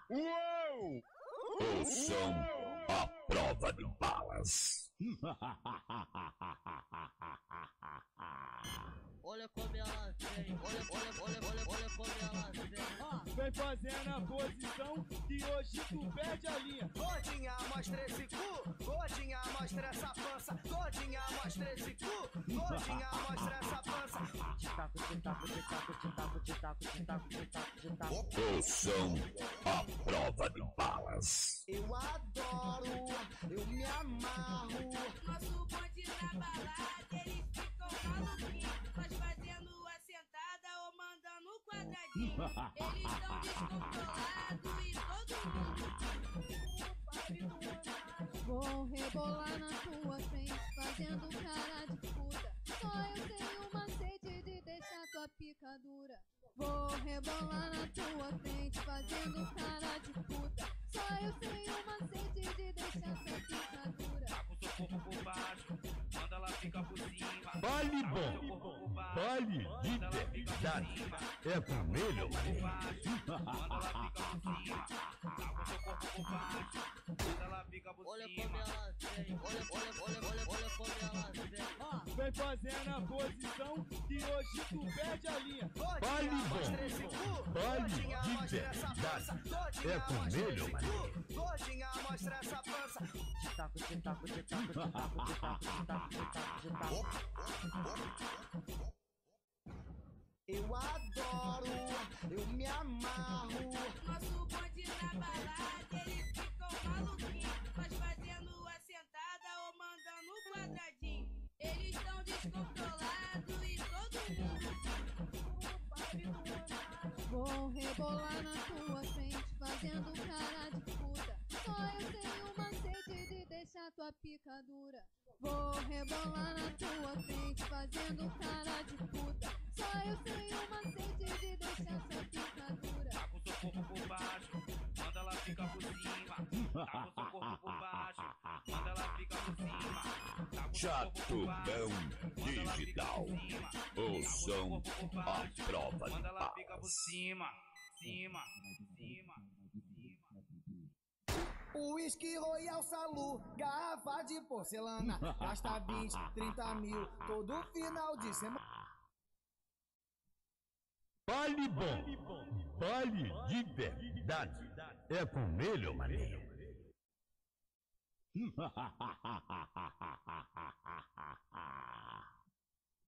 Uou! O som à prova de balas. Olha como ela vem, olha como ela vem. Vem fazendo a posição que hoje tu perde a linha. Gordinha, mostra esse cu, gordinha, mostra essa pança, gordinha, mostra esse cu, gordinha, mostra essa pança. O som à prova de balas. Eu adoro, eu me amarro. Nosso bonde na balada, eles ficam maluquinhos, nós fazendo a sentada ou mandando um quadradinho. Eles estão descontrolados e todo mundo. Vou rebolar na tua frente, fazendo cara de puta. Só eu tenho uma sede de deixar tua pica dura. Vou rebolar na tua frente, fazendo cara de puta. Só eu tenho uma sede de deixar tua pica dura. Tá com seu corpo por baixo, manda ela fica por cima. Baile bom, baile de verdade. É vermelho, Manda ela fica por cima. Tá com seu corpo por baixo, manda ela fica por Olha como cima. ela vem, olha como ela vem. Vem fazendo a posição que hoje tu perde a linha. Baile Gordinha, mostra esse bom, cu, baile gordinha, de mostra essa pança, verdade. gordinha, É mostra vermelho, esse cu, gordinha, mostra essa pança. Eu adoro, eu me amarro. Nosso bonde na balada, eles ficam maluquinhos, nós fazendo a sentada ou mandando um quadradinho. Eles estão descontrolados e todo mundo. Vou rebolar na tua frente, fazendo cara de puta. Só eu tenho uma sede de deixar tua pica dura. Vou rebolar na tua frente, fazendo cara de puta. Só eu tenho uma sede de deixar tua pica dura. Tá com seu corpo por baixo, manda ela fica por cima. Tá com seu corpo por baixo, manda ela fica por cima. Tá com seu corpo por baixo, Chatubão manda ela fica Digital. por cima. O Tá com seu som corpo por à baixo, prova de manda ela fica por balas. cima, cima, cima, cima. Whisky Royal Salu, garrafa de porcelana. Gasta 20, 30 mil todo final de semana. Baile bom, baile de verdade. É vermelho, maninho.